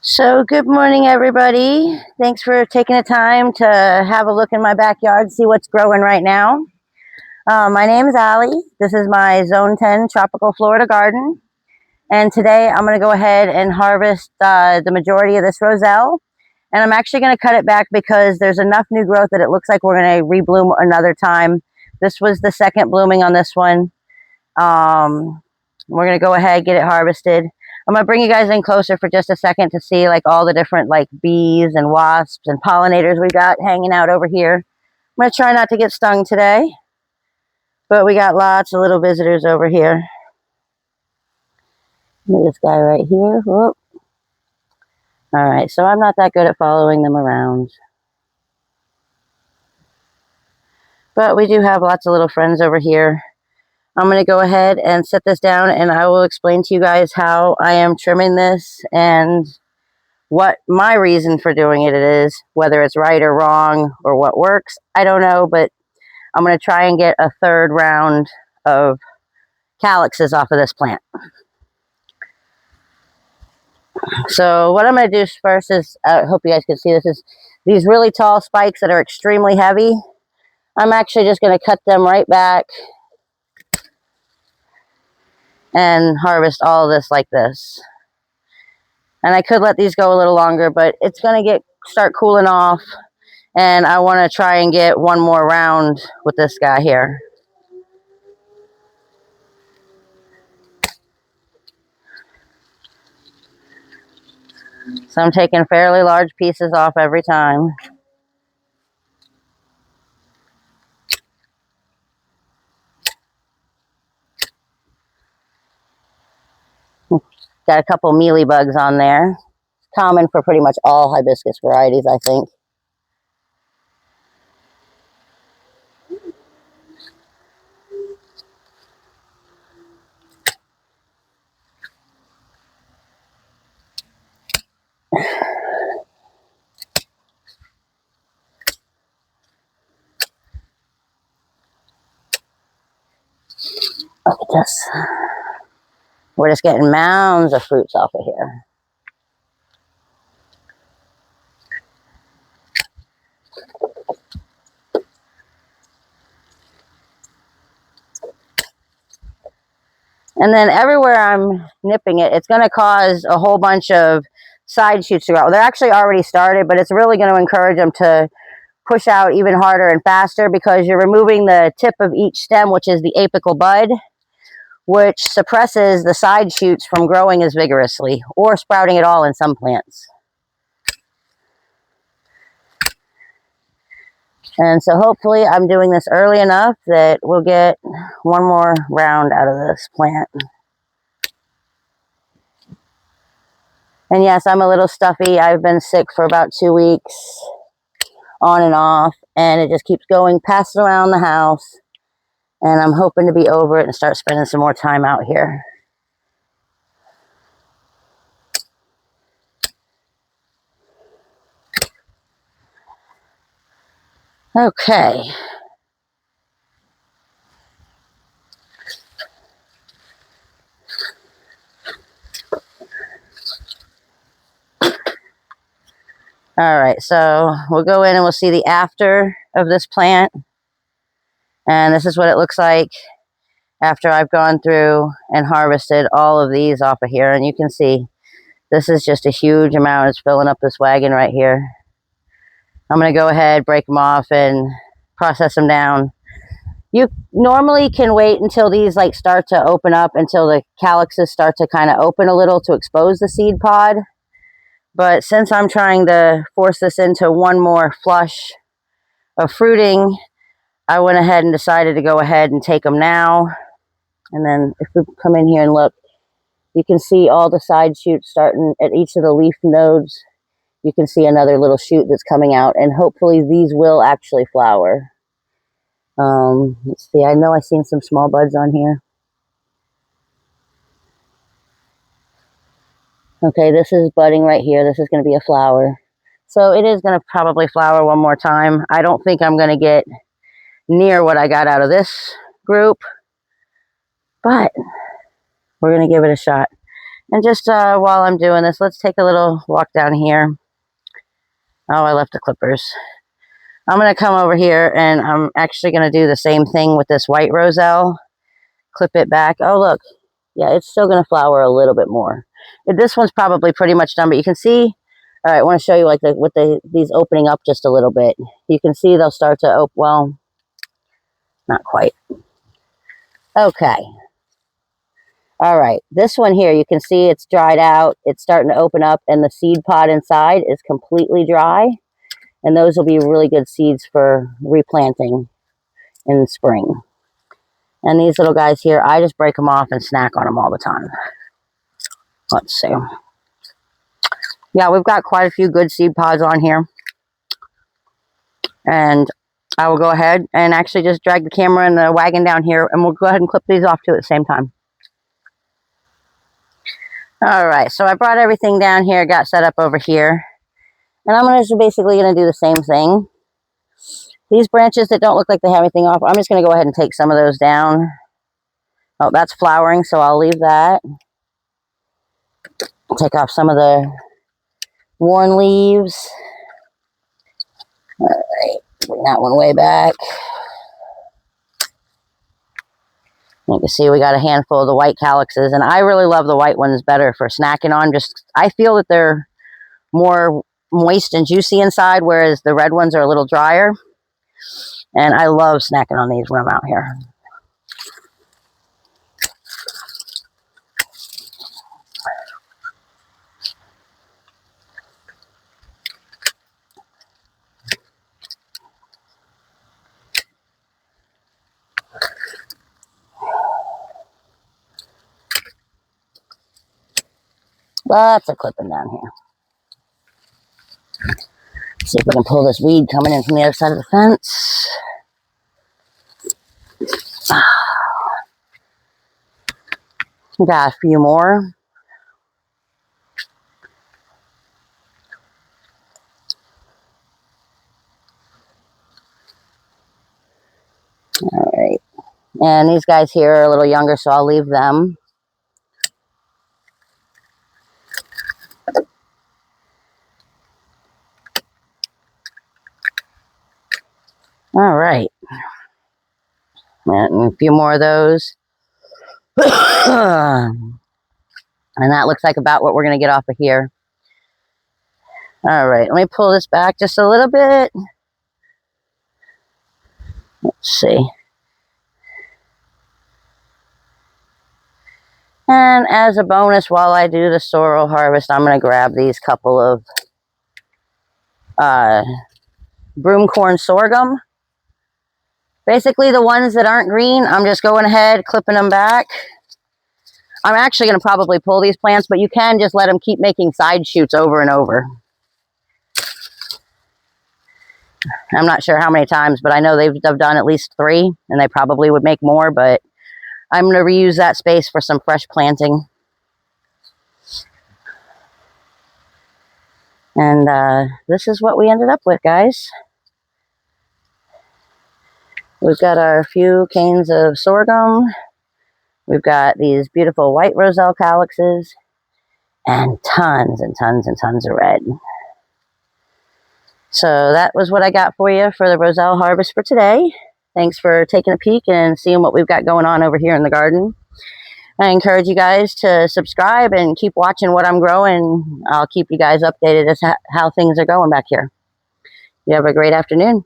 So, good morning, everybody. Thanks for taking the time to have a look in my backyard, see what's growing right now. My name is Allie. This is my Zone 10 Tropical Florida garden. And today I'm going to go ahead and harvest the majority of this Roselle. And I'm actually going to cut it back because there's enough new growth that it looks like we're going to rebloom another time. This was the second blooming on this one. We're going to go ahead, get it harvested. I'm going to bring you guys in closer for just a second to see like all the different like bees and wasps and pollinators we got hanging out over here. I'm going to try not to get stung today, but we got lots of little visitors over here. Look at this guy right here. Whoop. All right, so I'm not that good at following them around. But we do have lots of little friends over here. I'm going to go ahead and set this down and I will explain to you guys how I am trimming this and what my reason for doing it is. Whether it's right or wrong or what works, I don't know, but I'm going to try and get a third round of calyxes off of this plant. So what I'm going to do first is, I hope you guys can see this, is these really tall spikes that are extremely heavy. I'm actually just going to cut them right back and harvest all of this like this. And I could let these go a little longer, but it's going to start cooling off. And I want to try and get one more round with this guy here. So I'm taking fairly large pieces off every time. Got a couple mealy bugs on there. Common for pretty much all hibiscus varieties, I think. Look at this. We're just getting mounds of fruits off of here. And then everywhere I'm nipping it, it's going to cause a whole bunch of side shoots to grow. They're actually already started, but it's really going to encourage them to push out even harder and faster because you're removing the tip of each stem, which is the apical bud, which suppresses the side shoots from growing as vigorously or sprouting at all in some plants. And so hopefully I'm doing this early enough that we'll get one more round out of this plant. And yes, I'm a little stuffy. I've been sick for about 2 weeks, on and off, and it just keeps going, passing around the house. And I'm hoping to be over it and start spending some more time out here. Okay. All right, so we'll go in and we'll see the after of this plant. And this is what it looks like after I've gone through and harvested all of these off of here. And you can see this is just a huge amount. It's filling up this wagon right here. I'm going to go ahead, break them off, and process them down. You normally can wait until these like start to open up, until the calyxes start to kind of open a little to expose the seed pod. But since I'm trying to force this into one more flush of fruiting, I went ahead and decided to go ahead and take them now. And then if we come in here and look, you can see all the side shoots starting at each of the leaf nodes. You can see another little shoot that's coming out, and hopefully these will actually flower. Let's see, I know I've seen some small buds on here. Okay, this is budding right here. This is going to be a flower. So it is going to probably flower one more time. I don't think I'm going to get near what I got out of this group, but we're going to give it a shot. And just while I'm doing this, let's take a little walk down here. Oh, I left the clippers. I'm going to come over here and I'm actually going to do the same thing with this white Roselle. Clip it back. Oh, look. Yeah, it's still going to flower a little bit more. This one's probably pretty much done, but you can see. All right, I want to show you like these opening up just a little bit. You can see they'll start to open. Well, not quite. Okay. All right, this one here, you can see it's dried out. It's starting to open up, and the seed pod inside is completely dry. And those will be really good seeds for replanting in spring. And these little guys here, I just break them off and snack on them all the time. Let's see. Yeah, we've got quite a few good seed pods on here. And I will go ahead and actually just drag the camera and the wagon down here, and we'll go ahead and clip these off too at the same time. All right, so I brought everything down here, got set up over here. And I'm just basically going to do the same thing. These branches that don't look like they have anything off, I'm just going to go ahead and take some of those down. Oh, that's flowering, so I'll leave that. Take off some of the worn leaves. All right, bring that one way back. You can see we got a handful of the white calyxes, and I really love the white ones better for snacking on. I feel that they're more moist and juicy inside, whereas the red ones are a little drier. And I love snacking on these when I'm out here. Lots of clipping down here. See if we can pull this weed coming in from the other side of the fence. We got a few more. All right. And these guys here are a little younger, so I'll leave them. All right. And a few more of those. And that looks like about what we're going to get off of here. All right. Let me pull this back just a little bit. Let's see. And as a bonus, while I do the sorrel harvest, I'm going to grab these couple of broom corn sorghum. Basically, the ones that aren't green, I'm just going ahead, clipping them back. I'm actually going to probably pull these plants, but you can just let them keep making side shoots over and over. I'm not sure how many times, but I know they've done at least 3, and they probably would make more, but I'm going to reuse that space for some fresh planting. And this is what we ended up with, guys. We've got our few canes of sorghum. We've got these beautiful white Roselle calyxes and tons and tons and tons of red. So that was what I got for you for the Roselle harvest for today. Thanks for taking a peek and seeing what we've got going on over here in the garden. I encourage you guys to subscribe and keep watching what I'm growing. I'll keep you guys updated as how things are going back here. You have a great afternoon.